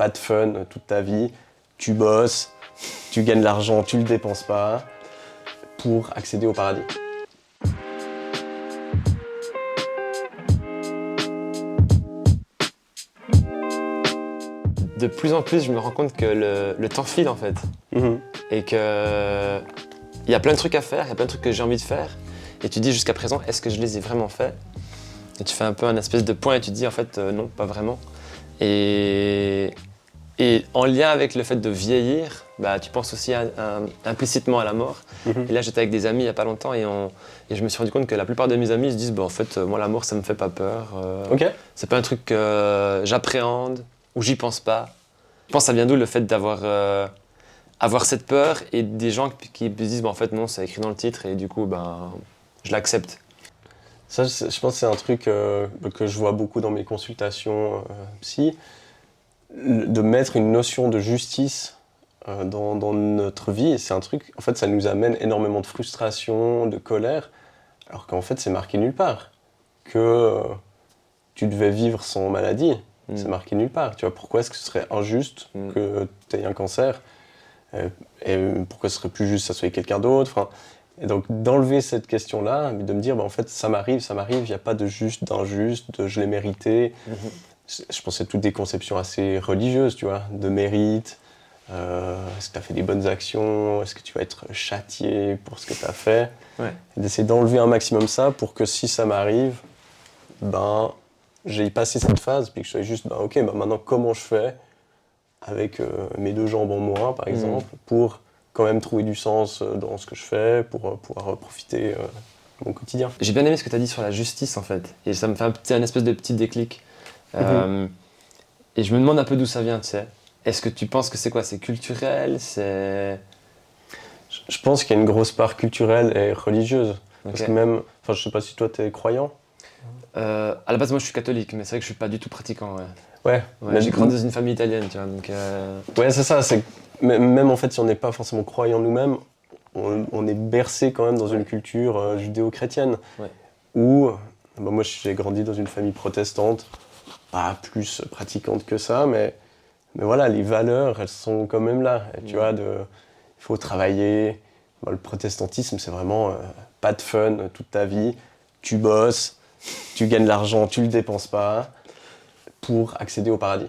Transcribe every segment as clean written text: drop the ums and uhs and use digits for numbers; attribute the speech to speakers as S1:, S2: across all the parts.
S1: pas de fun toute ta vie, tu bosses, tu gagnes de l'argent, tu le dépenses pas pour accéder au paradis.
S2: De plus en plus, je me rends compte que le temps file en fait. Et que il y a plein de trucs à faire, il y a plein de trucs que j'ai envie de faire. Et tu dis jusqu'à présent, est-ce que je les ai vraiment faits? Et tu fais un peu un espèce de point et tu te dis en fait non, pas vraiment. Et en lien avec le fait de vieillir, bah, tu penses aussi implicitement à la mort. Et là j'étais avec des amis il n'y a pas longtemps et je me suis rendu compte que la plupart de mes amis se disent bah, en fait moi la mort ça me fait pas peur. C'est pas un truc que j'appréhende ou j'y pense pas. Je pense que ça vient d'où le fait d'avoir avoir cette peur et des gens qui se disent bah, en fait non c'est écrit dans le titre et du coup ben, je l'accepte.
S1: Ça, je pense que c'est un truc que je vois beaucoup dans mes consultations psy, de mettre une notion de justice dans notre vie. C'est un truc, en fait, ça nous amène énormément de frustration, de colère, alors qu'en fait, c'est marqué nulle part. Que tu devais vivre sans maladie, c'est marqué nulle part. Tu vois, pourquoi est-ce que ce serait injuste que tu aies un cancer et pourquoi ce serait plus juste que ça soit quelqu'un d'autre? Enfin, et donc d'enlever cette question-là, de me dire bah, en fait ça m'arrive, il n'y a pas de juste, d'injuste, de je l'ai mérité. Je pense que c'est toutes des conceptions assez religieuses, tu vois, de mérite. Est-ce que tu as fait des bonnes actions? Est-ce que tu vas être châtié pour ce que tu as fait? Et d'essayer d'enlever un maximum ça pour que si ça m'arrive, ben, j'ai passé cette phase, puis que je sois juste, ben, ok, ben, maintenant comment je fais avec mes 2 jambes en moins, par exemple, pour quand même trouver du sens dans ce que je fais, pour pouvoir profiter de mon quotidien.
S2: J'ai bien aimé ce que tu as dit sur la justice en fait, et ça me fait un espèce de petit déclic. Et je me demande un peu d'où ça vient, tu sais. Est-ce que tu penses que c'est quoi? C'est culturel? C'est...
S1: Je pense qu'il y a une grosse part culturelle et religieuse. Parce que même, enfin je sais pas si toi t'es croyant.
S2: À la base moi je suis catholique, mais c'est vrai que je suis pas du tout pratiquant.
S1: Ouais.
S2: J'ai grandi dans une famille italienne, tu vois, donc...
S1: Ouais, c'est ça, c'est même en fait si on n'est pas forcément croyant nous-mêmes, on est bercé quand même dans une culture judéo-chrétienne. Où, bah, moi j'ai grandi dans une famille protestante, pas plus pratiquante que ça, mais voilà, les valeurs elles sont quand même là. Et, tu vois, il faut travailler. Bah, le protestantisme c'est vraiment pas de fun toute ta vie, tu bosses, tu gagnes de l'argent, tu le dépenses pas pour accéder au paradis.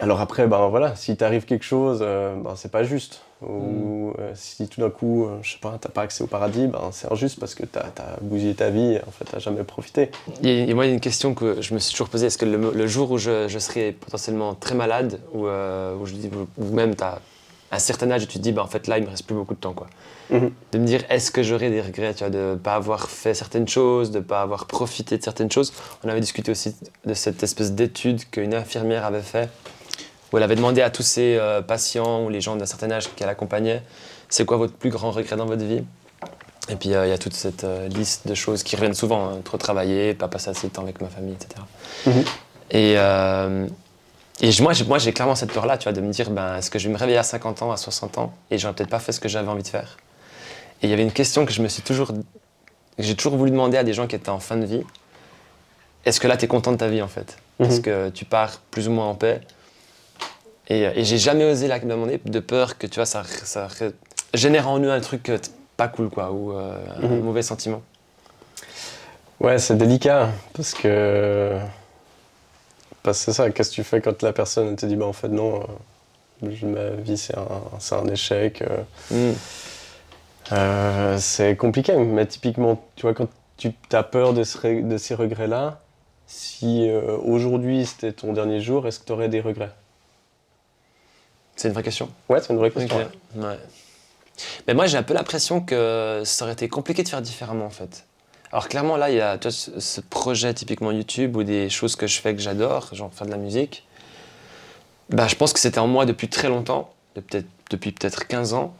S1: Alors après, ben voilà, si t'arrive quelque chose, ben c'est pas juste. Ou si tout d'un coup, je sais pas, t'as pas accès au paradis, ben c'est injuste parce que t'as bousillé ta vie et en fait t'as jamais profité.
S2: Et moi il y a une question que je me suis toujours posée, est-ce que le jour où je serai potentiellement très malade, ou même t'as un certain âge et tu te dis bah en fait là il me reste plus beaucoup de temps quoi. De me dire est-ce que j'aurai des regrets, tu vois, de pas avoir fait certaines choses, de pas avoir profité de certaines choses. On avait discuté aussi de cette espèce d'étude qu'une infirmière avait fait, où elle avait demandé à tous ses patients ou les gens d'un certain âge qu'elle accompagnait, c'est quoi votre plus grand regret dans votre vie? Et puis il y a toute cette liste de choses qui reviennent souvent, hein, trop travailler, pas passer assez de temps avec ma famille, etc. Et moi j'ai clairement cette peur-là, tu vois, de me dire ben, est-ce que je vais me réveiller à 50 ans, à 60 ans, et j'aurais peut-être pas fait ce que j'avais envie de faire. Et il y avait une question que j'ai toujours voulu demander à des gens qui étaient en fin de vie. Est-ce que là tu es content de ta vie en fait? Est-ce que tu pars plus ou moins en paix? Et j'ai jamais osé la demander de peur que tu vois, ça génère en eux un truc pas cool quoi, ou un mauvais sentiment.
S1: Ouais, c'est délicat parce que c'est ça, qu'est-ce que tu fais quand la personne te dit bah en fait non, ma vie c'est un échec. C'est compliqué, mais typiquement, tu vois, quand tu as peur de ces regrets-là, si aujourd'hui c'était ton dernier jour, est-ce que tu aurais des regrets?
S2: C'est une vraie question.
S1: Ouais, c'est une vraie question.
S2: Okay. Ouais. Mais moi j'ai un peu l'impression que ça aurait été compliqué de faire différemment en fait. Alors clairement là il y a tu vois, ce projet typiquement YouTube ou des choses que je fais que j'adore, genre faire de la musique. Bah, je pense que c'était en moi depuis très longtemps, depuis peut-être 15 ans.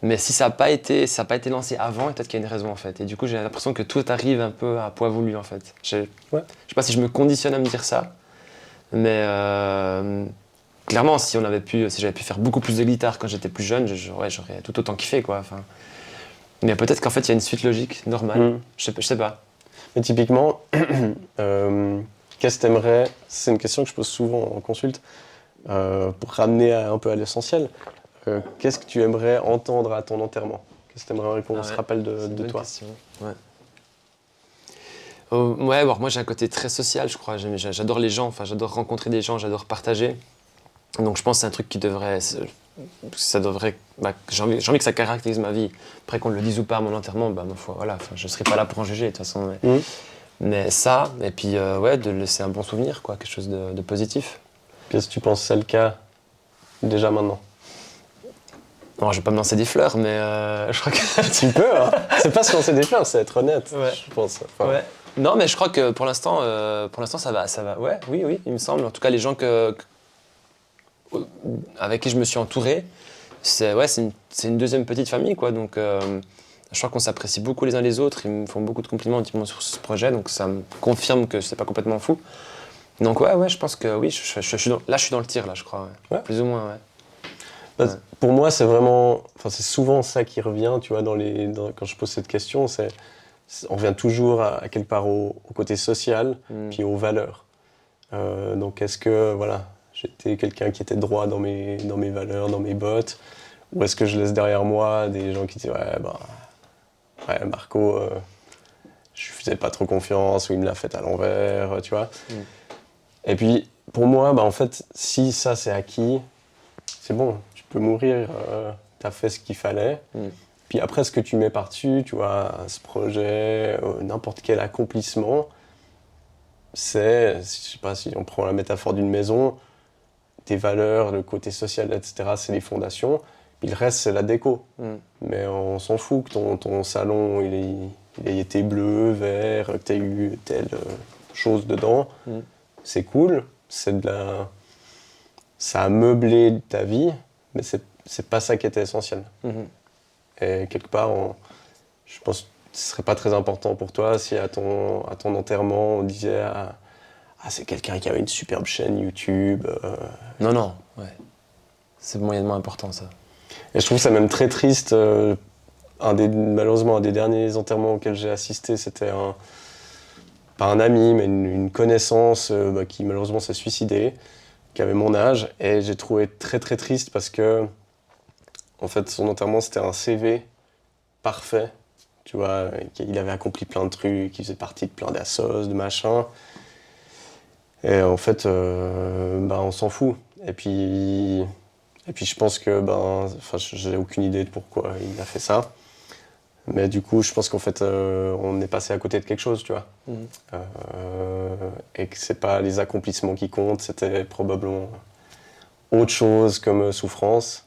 S2: Mais si ça n'a pas été lancé avant, peut-être qu'il y a une raison en fait. Et du coup j'ai l'impression que tout arrive un peu à poids voulu en fait. Je sais pas si je me conditionne à me dire ça, mais clairement si j'avais pu faire beaucoup plus de guitare quand j'étais plus jeune, j'aurais tout autant kiffé quoi. Enfin, mais peut-être qu'en fait il y a une suite logique normale. Je sais pas.
S1: Mais typiquement, qu'est-ce que t'aimerais, c'est une question que je pose souvent en consulte, pour ramener un peu à l'essentiel. Qu'est-ce que tu aimerais entendre à ton enterrement? Qu'est-ce que tu aimerais qu'on se rappelle de toi?
S2: Question. Ouais. Ouais, bon, moi j'ai un côté très social, je crois. J'adore les gens, enfin, j'adore rencontrer des gens, j'adore partager. Donc je pense que c'est un truc qui devrait. Ça devrait. J'ai envie que ça caractérise ma vie. Après qu'on le dise ou pas à mon enterrement, ma foi, voilà, je ne serai pas là pour en juger de toute façon. Mais ça, et puis ouais, de laisser un bon souvenir, quoi, quelque chose de positif.
S1: Qu'est-ce que tu penses que c'est le cas déjà maintenant?
S2: Non, je vais pas me lancer des fleurs, mais je crois que.
S1: Tu peux, hein. C'est pas se lancer des fleurs, c'est être honnête,
S2: ouais.
S1: je pense. Enfin,
S2: ouais. Non, mais je crois que pour l'instant, ça va. Ouais, oui, il me semble. En tout cas, les gens avec qui je me suis entouré, c'est une deuxième petite famille, quoi. Donc, je crois qu'on s'apprécie beaucoup les uns les autres. Ils me font beaucoup de compliments sur ce projet, donc ça me confirme que c'est pas complètement fou. Donc ouais, je pense que oui, je suis dans le tir, là, je crois. Ouais. Plus ou moins, ouais.
S1: Pour moi, c'est vraiment, c'est souvent ça qui revient, tu vois, quand je pose cette question, on revient toujours à quelque part au côté social, puis aux valeurs. Donc, est-ce que, voilà, j'étais quelqu'un qui était droit dans mes valeurs, dans mes bottes, ou est-ce que je laisse derrière moi des gens qui disent, ouais, Marco, je lui faisais pas trop confiance, ou il me l'a fait à l'envers, tu vois. Et puis, pour moi, en fait, si ça c'est acquis, c'est bon. Tu peux mourir, t'as fait ce qu'il fallait. Puis après, ce que tu mets par-dessus, tu vois, ce projet, n'importe quel accomplissement, je sais pas si on prend la métaphore d'une maison, tes valeurs, le côté social, etc., c'est les fondations. Puis le reste, c'est la déco. Mais on s'en fout que ton salon, il ait été bleu, vert, que t'aies eu telle chose dedans. C'est cool, ça a meublé ta vie, mais c'est pas ça qui était essentiel. Et quelque part, je pense que ce serait pas très important pour toi si à ton enterrement on disait c'est quelqu'un qui avait une superbe chaîne YouTube.
S2: Non, ouais. C'est moyennement important, ça.
S1: Et je trouve ça même très triste. Malheureusement, un des derniers enterrements auxquels j'ai assisté, c'était pas un ami, mais une connaissance qui malheureusement s'est suicidée, qui avait mon âge, et j'ai trouvé très très triste parce que en fait son enterrement c'était un CV parfait, tu vois, il avait accompli plein de trucs, il faisait partie de plein d'assos, de machins, et en fait on s'en fout. Et puis je pense que j'ai aucune idée de pourquoi il a fait ça. Mais du coup, je pense qu'en fait, on est passé à côté de quelque chose, tu vois. Et que c'est pas les accomplissements qui comptent, c'était probablement autre chose comme souffrance.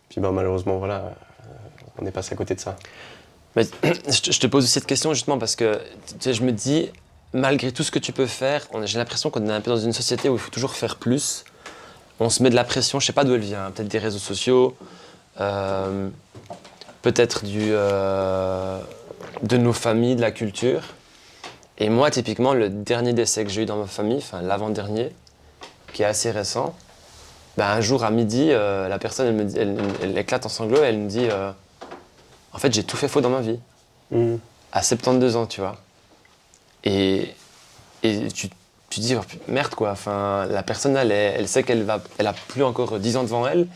S1: Puis malheureusement, voilà, on est passé à côté de ça.
S2: Mais, je te pose aussi cette question justement parce que je me dis, malgré tout ce que tu peux faire, j'ai l'impression qu'on est un peu dans une société où il faut toujours faire plus. On se met de la pression, je sais pas d'où elle vient, peut-être des réseaux sociaux, peut-être de nos familles, de la culture. Et moi, typiquement, le dernier décès que j'ai eu dans ma famille, enfin l'avant-dernier, qui est assez récent, un jour à midi, la personne, elle éclate en sanglots et elle me dit en fait, j'ai tout fait faux dans ma vie. À 72 ans, tu vois. Et tu dis, merde quoi, enfin, la personne, elle sait qu'elle a plus encore 10 ans devant elle.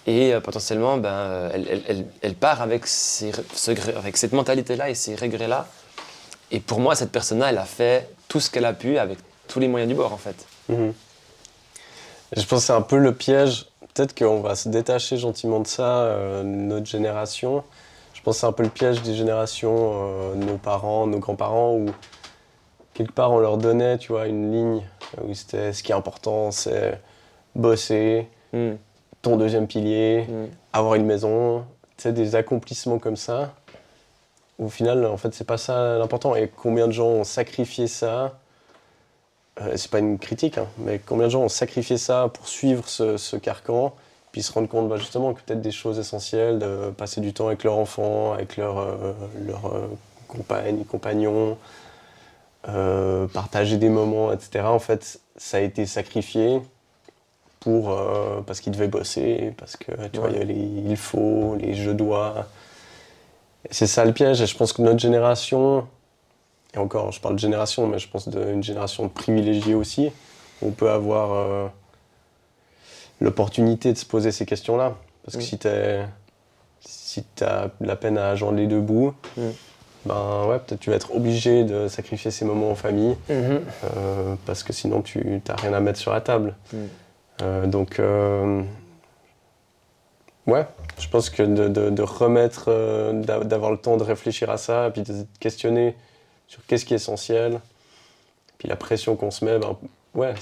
S2: Et potentiellement, elle part avec cette mentalité-là et ces regrets-là. Et pour moi, cette personne-là, elle a fait tout ce qu'elle a pu avec tous les moyens du bord, en fait.
S1: Je pense que c'est un peu le piège. Peut-être qu'on va se détacher gentiment de ça, notre génération. Je pense que c'est un peu le piège des générations, nos parents, nos grands-parents, où quelque part on leur donnait, tu vois, une ligne où c'était ce qui est important, c'est bosser. Ton deuxième pilier, avoir une maison, tu sais, des accomplissements comme ça. Au final, en fait, c'est pas ça l'important. Et combien de gens ont sacrifié ça, c'est pas une critique, hein, mais combien de gens ont sacrifié ça pour suivre ce carcan, puis se rendre compte justement que peut-être des choses essentielles, de passer du temps avec leur enfant, avec leur compagne, compagnon, partager des moments, etc. En fait, ça a été sacrifié parce qu'il devait bosser, parce que tu vois, il y a il faut, les je dois. Et c'est ça le piège, et je pense que notre génération, et encore, je parle de génération, mais je pense d'une génération privilégiée aussi, on peut avoir l'opportunité de se poser ces questions-là. Parce que si t'as de la peine à joindre les deux bouts, ben ouais, peut-être tu vas être obligé de sacrifier ces moments en famille, parce que sinon tu n'as rien à mettre sur la table. Donc, ouais, je pense que de remettre, d'avoir le temps de réfléchir à ça, et puis de se questionner sur qu'est-ce qui est essentiel, puis la pression qu'on se met, ben ouais,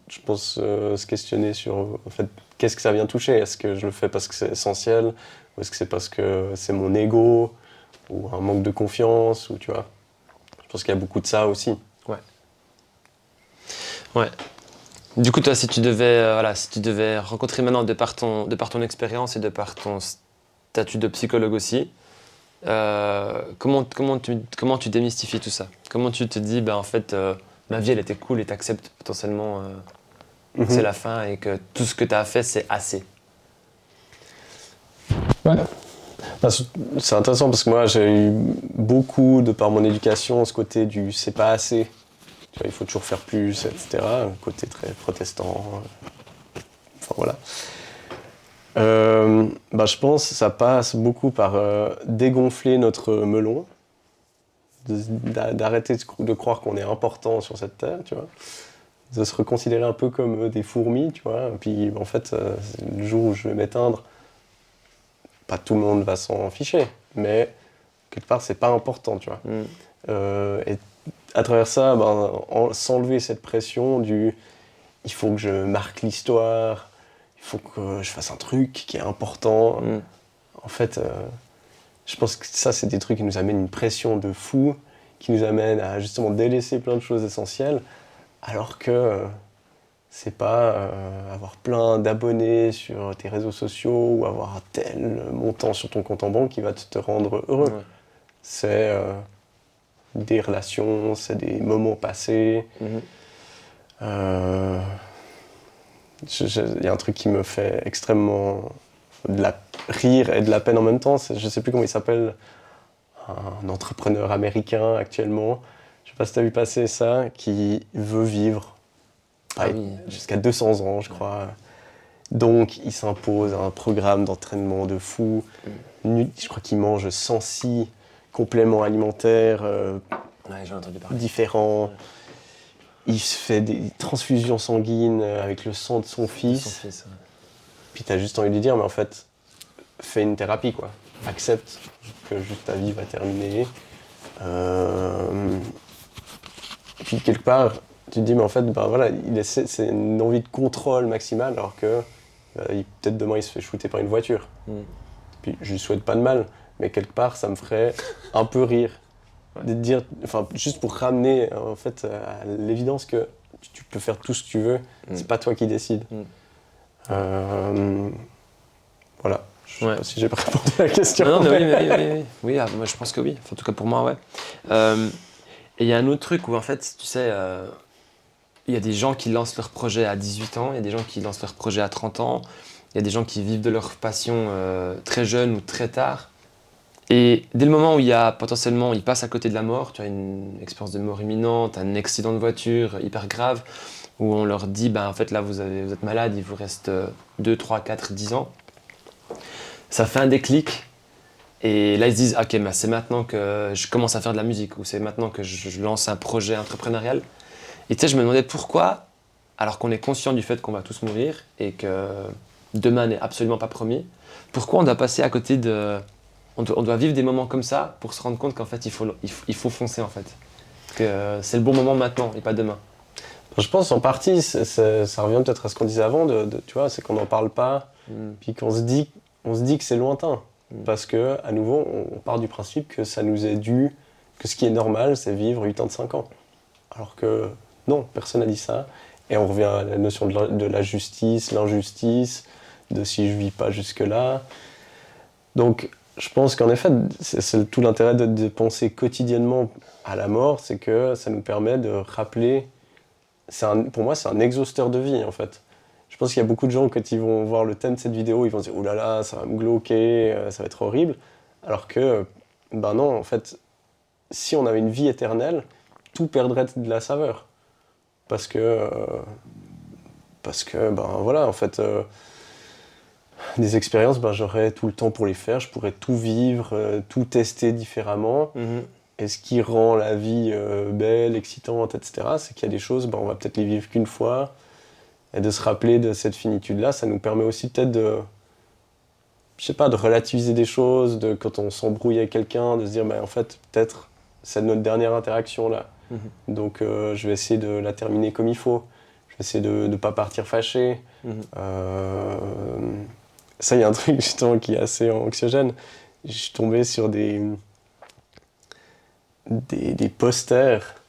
S1: je pense se questionner sur en fait, qu'est-ce que ça vient toucher. Est-ce que je le fais parce que c'est essentiel, ou est-ce que c'est parce que c'est mon ego, ou un manque de confiance, ou tu vois. Je pense qu'il y a beaucoup de ça aussi.
S2: Ouais. Du coup, toi, si tu devais rencontrer maintenant de par ton expérience et de par ton statut de psychologue aussi, comment tu démystifies tout ça? Comment tu te dis, ben en fait, ma vie elle était cool et t'acceptes potentiellement que c'est la fin et que tout ce que t'as fait c'est assez?
S1: Ouais. C'est intéressant parce que moi j'ai eu beaucoup, de par mon éducation, ce côté du c'est pas assez. Tu vois, il faut toujours faire plus, etc. Un côté très protestant. Enfin voilà. Je pense que ça passe beaucoup par dégonfler notre melon, d'arrêter de croire qu'on est important sur cette terre, tu vois, de se reconsidérer un peu comme des fourmis, tu vois. Et puis en fait, le jour où je vais m'éteindre, pas tout le monde va s'en ficher, mais quelque part c'est pas important, tu vois. Et à travers ça, s'enlever cette pression du il faut que je marque l'histoire, il faut que je fasse un truc qui est important. En fait, je pense que ça, c'est des trucs qui nous amènent une pression de fou, qui nous amènent à justement délaisser plein de choses essentielles, alors que c'est pas avoir plein d'abonnés sur tes réseaux sociaux ou avoir un tel montant sur ton compte en banque qui va te rendre heureux. Ouais. C'est des relations, c'est des moments passés. Il y a un truc qui me fait extrêmement rire et de la peine en même temps. Je sais plus comment il s'appelle, un entrepreneur américain actuellement. Je sais pas si tu as vu passer ça, qui veut vivre jusqu'à 200 ans, je crois. Donc, il s'impose un programme d'entraînement de fou. Je crois qu'il mange 106 compléments alimentaires différents. Ouais. Il se fait des transfusions sanguines avec le sang de son fils. Puis t'as juste envie de lui dire, mais en fait, fais une thérapie, quoi. Accepte que juste ta vie va terminer. Et puis quelque part, tu te dis, mais en fait, voilà, c'est une envie de contrôle maximale, alors que peut-être demain il se fait shooter par une voiture. Puis je lui souhaite pas de mal, mais quelque part, ça me ferait un peu rire. De dire, enfin, juste pour ramener en fait à l'évidence que tu peux faire tout ce que tu veux, c'est pas toi qui décides. Voilà. Je sais pas si j'ai pas répondu à la question.
S2: Non, mais oui, moi je pense que oui. Enfin, en tout cas pour moi, ouais. Et il y a un autre truc où en fait, tu sais, il y a des gens qui lancent leur projet à 18 ans, il y a des gens qui lancent leur projet à 30 ans, il y a des gens qui vivent de leur passion très jeune ou très tard. Et dès le moment où il y a potentiellement, ils passent à côté de la mort, tu as une expérience de mort imminente, un accident de voiture hyper grave, où on leur dit, en fait là vous êtes malade, il vous reste 2, 3, 4, 10 ans. Ça fait un déclic, et là ils se disent, ok, c'est maintenant que je commence à faire de la musique, ou c'est maintenant que je lance un projet entrepreneurial. Et tu sais, je me demandais pourquoi, alors qu'on est conscient du fait qu'on va tous mourir, et que demain n'est absolument pas promis, pourquoi on doit passer à côté de... On doit vivre des moments comme ça pour se rendre compte qu'en fait, il faut foncer en fait. Que c'est le bon moment maintenant et pas demain.
S1: Je pense en partie, ça revient peut-être à ce qu'on disait avant, tu vois, c'est qu'on n'en parle pas, puis qu'on se dit que c'est lointain. Parce que, à nouveau, on part du principe que ça nous est dû, que ce qui est normal, c'est vivre 85 ans. Alors que non, personne n'a dit ça. Et on revient à la notion de la justice, l'injustice, de si je vis pas jusque-là. Donc, je pense qu'en effet, c'est tout l'intérêt de penser quotidiennement à la mort, c'est que ça nous permet de rappeler... pour moi, c'est un exhausteur de vie, en fait. Je pense qu'il y a beaucoup de gens, quand ils vont voir le thème de cette vidéo, ils vont se dire « Ouh là là, ça va me glauquer, ça va être horrible ». Alors que, non, en fait, si on avait une vie éternelle, tout perdrait de la saveur. Parce que ben voilà, en fait, des expériences, ben, j'aurais tout le temps pour les faire, je pourrais tout vivre, tout tester différemment. Et ce qui rend la vie belle, excitante, etc., c'est qu'il y a des choses, ben, on va peut-être les vivre qu'une fois. Et de se rappeler de cette finitude-là, ça nous permet aussi peut-être de, je sais pas, de relativiser des choses, de quand on s'embrouille avec quelqu'un, de se dire, ben, en fait, peut-être c'est notre dernière interaction là. Donc je vais essayer de la terminer comme il faut. Je vais essayer de ne pas partir fâché. Ça, il y a un truc justement qui est assez anxiogène. Je suis tombé sur des posters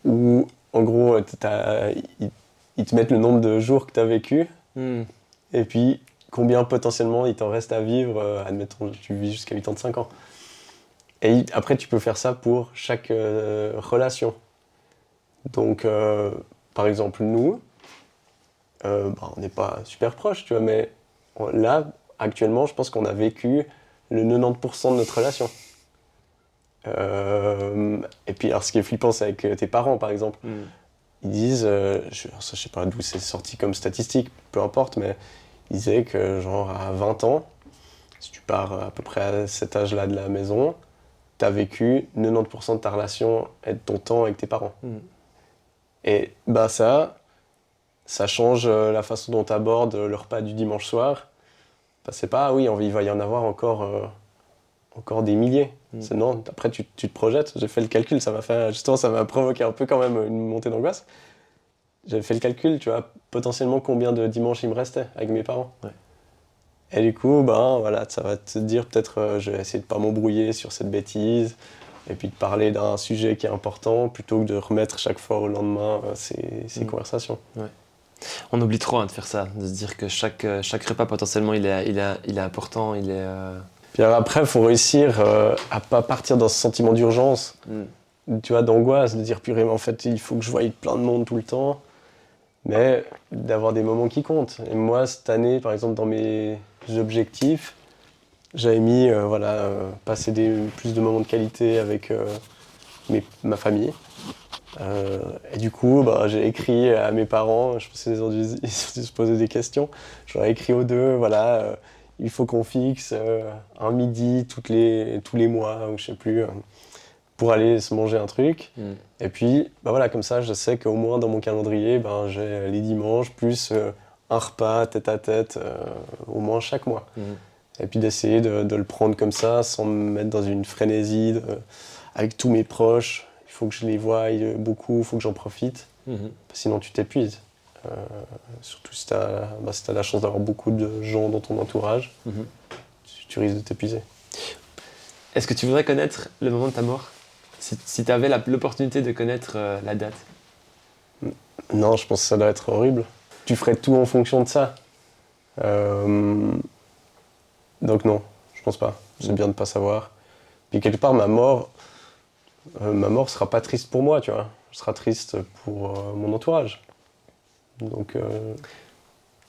S1: où, en gros, ils te mettent le nombre de jours que tu as vécu et puis combien potentiellement il t'en reste à vivre. Admettons, tu vis jusqu'à 85 ans. Et après, tu peux faire ça pour chaque relation. Donc, par exemple, nous, on n'est pas super proches, tu vois, mais là, actuellement, je pense qu'on a vécu le 90% de notre relation. Et puis, alors, ce qui est flippant, c'est avec tes parents, par exemple. Ils disent, je sais pas d'où c'est sorti comme statistique, peu importe, mais ils disaient que, genre, à 20 ans, si tu pars à peu près à cet âge-là de la maison, tu as vécu 90% de ta relation et de ton temps avec tes parents. Et bah ça change la façon dont tu abordes le repas du dimanche soir. Bah, c'est pas, oui, il va y en avoir encore des milliers. C'est non, après tu te projettes. J'ai fait le calcul, ça m'a provoqué un peu quand même une montée d'angoisse. J'avais fait le calcul, tu vois, potentiellement combien de dimanches il me restait avec mes parents.
S2: Ouais.
S1: Et du coup, ben voilà, ça va te dire peut-être, je vais essayer de pas m'embrouiller sur cette bêtise, et puis de parler d'un sujet qui est important, plutôt que de remettre chaque fois au lendemain ces conversations.
S2: Ouais. On oublie trop de faire ça, de se dire que chaque repas potentiellement il est important, il est.
S1: Puis alors après, il faut réussir à pas partir dans ce sentiment d'urgence, tu vois, d'angoisse, de dire purée, mais en fait, il faut que je voie plein de monde tout le temps, mais d'avoir des moments qui comptent. Et moi, cette année, par exemple, dans mes objectifs, j'avais mis passer plus de moments de qualité avec ma famille. Et du coup, j'ai écrit à mes parents, je pense qu'ils ont dû se poser des questions. J'aurais écrit aux deux, voilà, il faut qu'on fixe un midi tous les mois, ou je sais plus, pour aller se manger un truc. Et puis, voilà, comme ça, je sais qu'au moins dans mon calendrier, j'ai les dimanches plus un repas tête à tête, au moins chaque mois. Et puis d'essayer de le prendre comme ça, sans me mettre dans une frénésie avec tous mes proches. Il faut que je les voie beaucoup, il faut que j'en profite. Sinon, tu t'épuises. Surtout si tu as la chance d'avoir beaucoup de gens dans ton entourage, tu risques de t'épuiser.
S2: Est-ce que tu voudrais connaître le moment de ta mort ? Si tu avais l'opportunité de connaître la date ?
S1: Non, je pense que ça doit être horrible. Tu ferais tout en fonction de ça. Donc non, je pense pas. C'est bien de pas savoir. Puis quelque part, ma mort sera pas triste pour moi, tu vois. Elle sera triste pour mon entourage. Donc...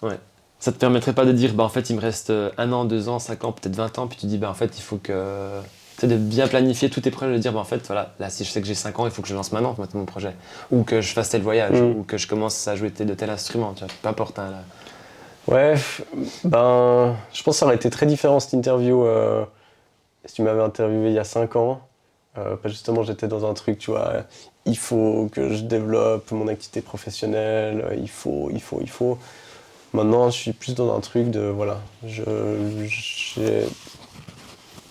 S2: Ouais. Ça te permettrait pas de dire, en fait, il me reste 1 an, 2 ans, 5 ans, peut-être 20 ans, puis tu dis, en fait, il faut que... Tu sais, de bien planifier tous tes projets, de dire, en fait, voilà, là, si je sais que j'ai 5 ans, il faut que je lance maintenant mon projet. Ou que je fasse tel voyage, ou que je commence à jouer de tel instrument, tu vois. Peu importe, hein, là.
S1: Ouais, je pense que ça aurait été très différent cette interview si tu m'avais interviewé il y a 5 ans. Justement, j'étais dans un truc, tu vois, il faut que je développe mon activité professionnelle, il faut. Maintenant, je suis plus dans un truc de, voilà,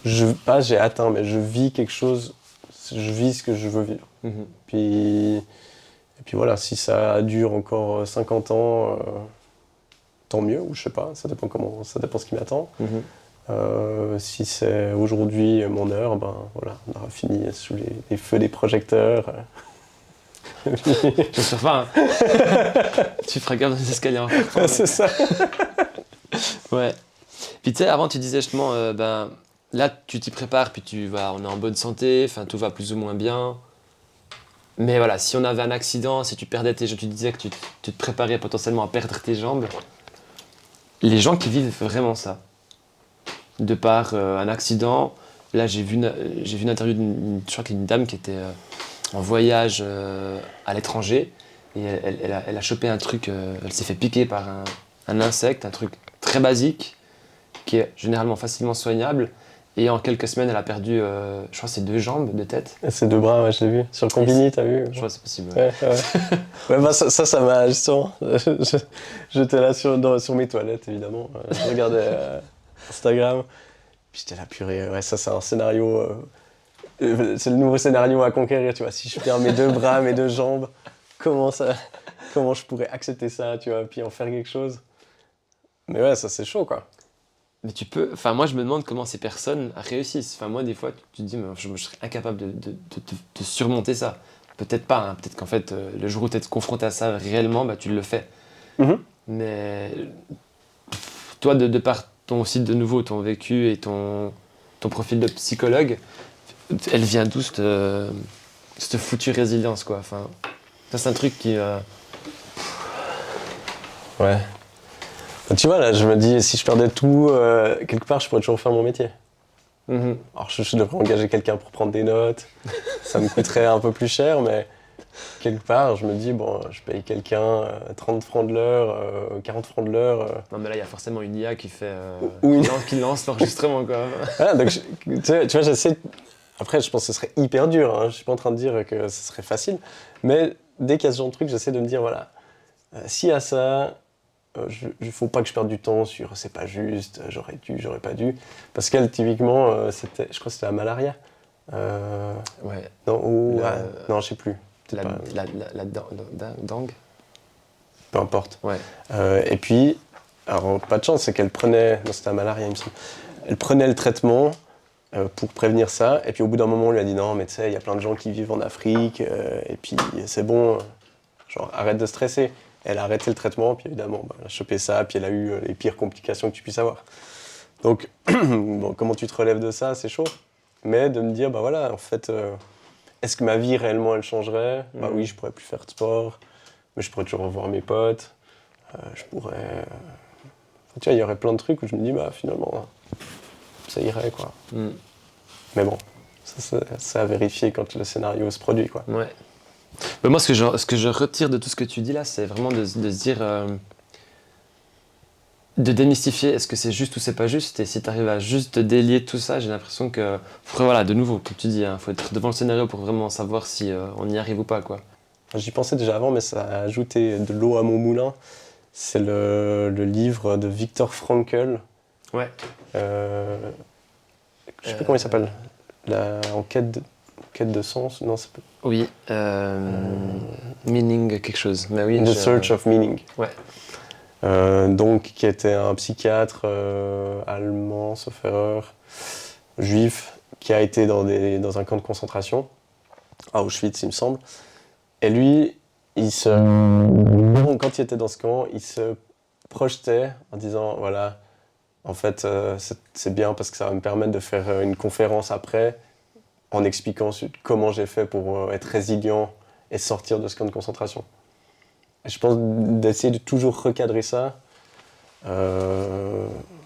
S1: j'ai atteint, mais je vis quelque chose, je vis ce que je veux vivre. Et puis voilà, si ça dure encore 50 ans, tant mieux, ou je sais pas, ça dépend ce qui m'attend. Si c'est aujourd'hui mon heure, voilà, on aura fini sous les feux des projecteurs.
S2: Je sais pas, hein. Tu feras gaffe dans les escaliers encore.
S1: C'est ça.
S2: Ouais. Puis tu sais, avant tu disais justement, là tu t'y prépares, puis on est en bonne santé, tout va plus ou moins bien. Mais voilà, si on avait un accident, si tu perdais tes jambes, tu disais que tu te préparais potentiellement à perdre tes jambes. Les gens qui vivent vraiment ça, de par un accident, là j'ai vu une interview je crois qu'il y a une dame qui était en voyage à l'étranger et elle a chopé un truc, elle s'est fait piquer par un insecte, un truc très basique qui est généralement facilement soignable. Et en quelques semaines, elle a perdu, je crois, ses 2 jambes de tête.
S1: Et ses 2 bras, ouais, je l'ai vu. Sur le Combini, t'as vu?
S2: Je crois que c'est possible.
S1: Ouais, ouais. Ouais, bah ça m'a justement. J'étais là sur mes toilettes, évidemment. Je regardais Instagram. Puis j'étais là, purée. Ouais, ça, c'est un scénario. C'est le nouveau scénario à conquérir, tu vois. Si je perds mes 2 bras, mes 2 jambes, comment je pourrais accepter ça, tu vois, puis en faire quelque chose. Mais ouais, ça, c'est chaud, quoi.
S2: Mais tu peux. Enfin, moi, je me demande comment ces personnes réussissent. Enfin, moi, des fois, tu te dis, mais je serais incapable de surmonter ça. Peut-être pas, hein. Peut-être qu'en fait, le jour où tu es confronté à ça réellement, bah, tu le fais. Mais toi, de par ton aussi, de nouveau, ton vécu et ton profil de psychologue, elle vient d'où cette foutue résilience, quoi. Enfin, ça, c'est un truc qui.
S1: Ouais. Tu vois, là, je me dis, si je perdais tout, quelque part, je pourrais toujours faire mon métier. Alors, je devrais engager quelqu'un pour prendre des notes. Ça me coûterait un peu plus cher, mais quelque part, je me dis, bon, je paye quelqu'un 30 francs de l'heure, 40 francs de l'heure.
S2: Non, mais là, il y a forcément une IA qui fait.
S1: Ou
S2: qui lance l'enregistrement, quoi.
S1: Voilà, donc, tu vois, j'essaie. Après, je pense que ce serait hyper dur. Hein. Je suis pas en train de dire que ce serait facile. Mais dès qu'il y a ce genre de truc, j'essaie de me dire, voilà, s'il y a ça. Il faut pas que je perde du temps sur c'est pas juste, j'aurais dû, j'aurais pas dû. Parce qu'elle, typiquement, je crois que c'était la malaria.
S2: Ouais.
S1: Non, non, je sais plus.
S2: La dengue.
S1: Peu importe.
S2: Ouais.
S1: Et puis, alors pas de chance, c'est qu'elle prenait. Non, c'était la malaria, il me semble. Elle prenait le traitement pour prévenir ça. Et puis au bout d'un moment, on lui a dit non, mais tu sais, il y a plein de gens qui vivent en Afrique. Et puis c'est bon, genre arrête de stresser. Elle a arrêté le traitement, puis évidemment, elle a chopé ça, puis elle a eu les pires complications que tu puisses avoir. Donc, bon, comment tu te relèves de ça, c'est chaud. Mais de me dire, bah voilà, en fait, est-ce que ma vie réellement, elle changerait ? Bah oui, je pourrais plus faire de sport, mais je pourrais toujours revoir mes potes. Je pourrais... Tu vois, il y aurait plein de trucs où je me dis, bah finalement, ça irait, quoi. Mais bon, ça, c'est à vérifier quand le scénario se produit, quoi.
S2: Ouais. Mais moi, ce que je retire de tout ce que tu dis là, c'est vraiment de se dire, de démystifier est-ce que c'est juste ou c'est pas juste. Et si tu arrives à juste délier tout ça, j'ai l'impression que, voilà, de nouveau, comme tu dis, il faut être devant le scénario pour vraiment savoir si on y arrive ou pas, quoi.
S1: J'y pensais déjà avant, mais ça a ajouté de l'eau à mon moulin. C'est le livre de Viktor Frankl.
S2: Ouais.
S1: Je sais plus comment il s'appelle. En quête de sens. Non, c'est pas...
S2: Oui. Meaning quelque chose. Mais oui.
S1: The Search of Meaning.
S2: Ouais.
S1: Donc, qui était un psychiatre allemand, sauf erreur, juif, qui a été dans un camp de concentration, à Auschwitz, il me semble. Et lui, quand il était dans ce camp, il se projetait en disant, voilà, en fait, c'est bien parce que ça va me permettre de faire une conférence après, en expliquant comment j'ai fait pour être résilient et sortir de ce camp de concentration. Et je pense d'essayer de toujours recadrer ça,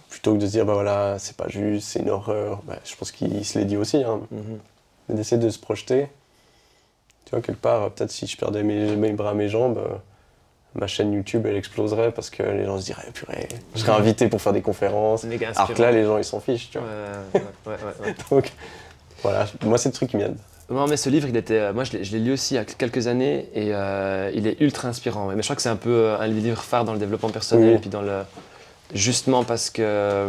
S1: plutôt que de se dire, bah voilà, c'est pas juste, c'est une horreur. Bah, je pense qu'il se l'est dit aussi, hein. Mais d'essayer de se projeter. Tu vois, quelque part, peut-être si je perdais mes bras, mes jambes, ma chaîne YouTube, elle exploserait parce que les gens se diraient, purée, je serais invité pour faire des conférences. Alors que là, les gens, ils s'en fichent, tu vois.
S2: Ouais.
S1: Donc, voilà, moi, c'est le truc qui m'aide.
S2: Non, mais ce livre, moi, je l'ai lu aussi il y a quelques années et il est ultra inspirant. Mais je crois que c'est un peu un livre phare dans le développement personnel, et puis justement parce que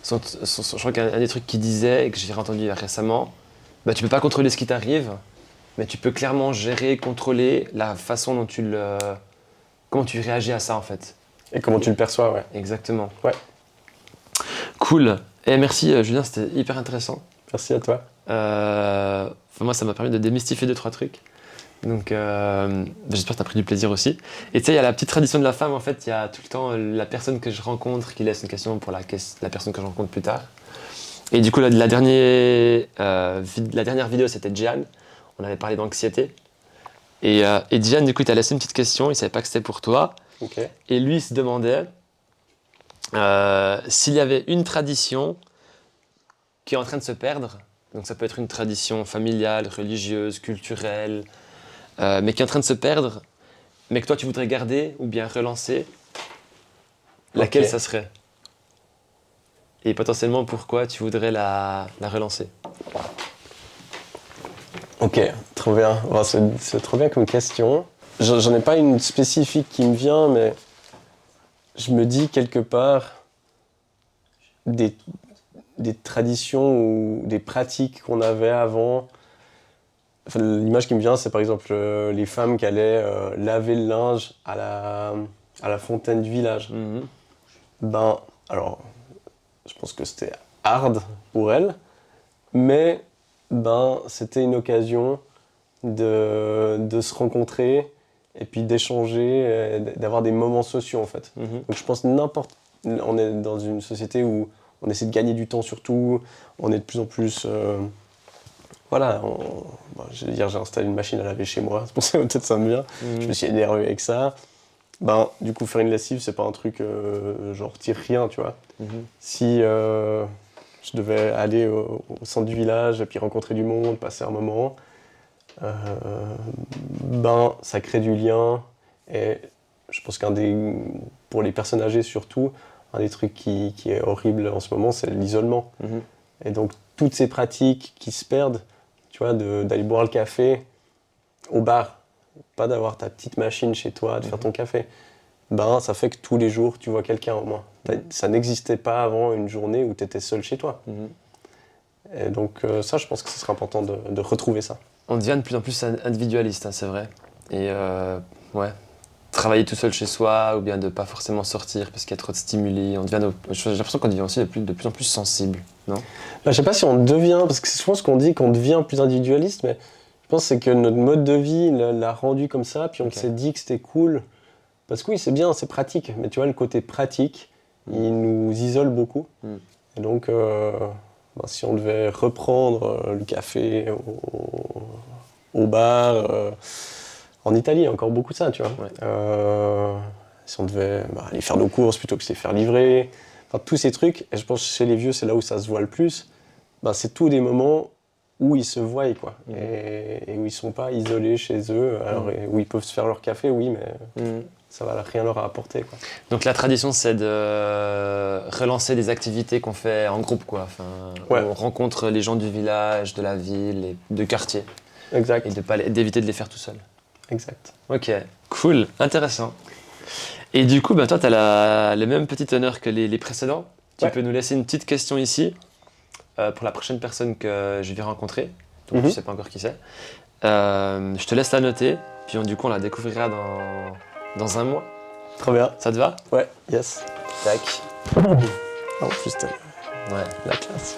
S2: je crois qu'un des trucs qu'il disait et que j'ai entendu récemment, bah, tu peux pas contrôler ce qui t'arrive, mais tu peux clairement gérer, contrôler la façon dont comment tu réagis à ça, en fait.
S1: Et comment tu le perçois, ouais.
S2: Exactement.
S1: Ouais.
S2: Cool. Et merci Julien, c'était hyper intéressant.
S1: Merci à toi.
S2: Moi, ça m'a permis de démystifier 2-3 trucs. Donc, j'espère que tu as pris du plaisir aussi. Et tu sais, il y a la petite tradition de la femme, en fait, il y a tout le temps la personne que je rencontre qui laisse une question pour la personne que je rencontre plus tard. Et du coup, la dernière vidéo, c'était Gian. On avait parlé d'anxiété. Et Gian, du coup, il t'a laissé une petite question. Il ne savait pas que c'était pour toi.
S1: Okay.
S2: Et lui, il se demandait s'il y avait une tradition qui est en train de se perdre Donc ça peut être une tradition familiale, religieuse, culturelle, mais qui est en train de se perdre, mais que toi tu voudrais garder ou bien relancer. Laquelle ça serait? Et potentiellement pourquoi tu voudrais la relancer?
S1: Ok, trop bien. Bon, c'est trop bien comme question. J'en ai pas une spécifique qui me vient, mais je me dis quelque part des traditions ou des pratiques qu'on avait avant. Enfin, l'image qui me vient, c'est par exemple les femmes qui allaient laver le linge à la fontaine du village. Ben, alors, je pense que c'était hard pour elles, mais ben, c'était une occasion de se rencontrer et puis d'échanger, d'avoir des moments sociaux en fait. Donc je pense on est dans une société où on essaie de gagner du temps surtout, on est de plus en plus... voilà, j'allais dire j'ai installé une machine à laver chez moi, c'est pour ça que peut-être ça me vient. Je me suis énervé avec ça. Ben, du coup, faire une lessive, c'est pas un truc genre tire rien, tu vois. Si je devais aller au centre du village et puis rencontrer du monde, passer un moment, ben, ça crée du lien. Et je pense pour les personnes âgées surtout, un des trucs qui est horrible en ce moment, c'est l'isolement. Et donc, toutes ces pratiques qui se perdent, tu vois, d'aller boire le café au bar, pas d'avoir ta petite machine chez toi, de faire ton café, ben, ça fait que tous les jours, tu vois quelqu'un au moins. Ça n'existait pas avant une journée où tu étais seul chez toi. Et donc ça, je pense que ce serait important de retrouver ça.
S2: On devient de plus en plus individualiste, hein, c'est vrai. Et ouais, travailler tout seul chez soi ou bien de pas forcément sortir parce qu'il y a trop de stimuli. J'ai l'impression qu'on devient aussi de plus en plus sensible, non?
S1: Je sais pas si on devient, parce que c'est souvent ce qu'on dit, qu'on devient plus individualiste, mais je pense que c'est que notre mode de vie l'a rendu comme ça, puis on s'est dit que c'était cool. Parce que oui, c'est bien, c'est pratique, mais tu vois, le côté pratique, il nous isole beaucoup. Et donc, si on devait reprendre le café au bar, en Italie, il y a encore beaucoup de ça, tu vois. Si on devait aller faire nos courses plutôt que se les faire livrer, enfin, tous ces trucs, et je pense que chez les vieux, c'est là où ça se voit le plus, c'est tous des moments où ils se voient, quoi, et où ils sont pas isolés chez eux, alors, où ils peuvent se faire leur café, oui, mais ça va rien leur apporter, quoi.
S2: Donc la tradition, c'est de relancer des activités qu'on fait en groupe, quoi. Enfin, on rencontre les gens du village, de la ville, et de quartier.
S1: Exact.
S2: Et d'éviter de les faire tout seul.
S1: Exact.
S2: Ok, cool, intéressant. Et du coup, toi, tu as le même petit honneur que les précédents. Tu peux nous laisser une petite question ici pour la prochaine personne que je vais rencontrer. Donc, tu ne sais pas encore qui c'est. Je te laisse la noter, puis du coup, on la découvrira dans un mois.
S1: Trop bien.
S2: Ça te va?
S1: Ouais, yes.
S2: Tac.
S1: En plus, t'as la classe.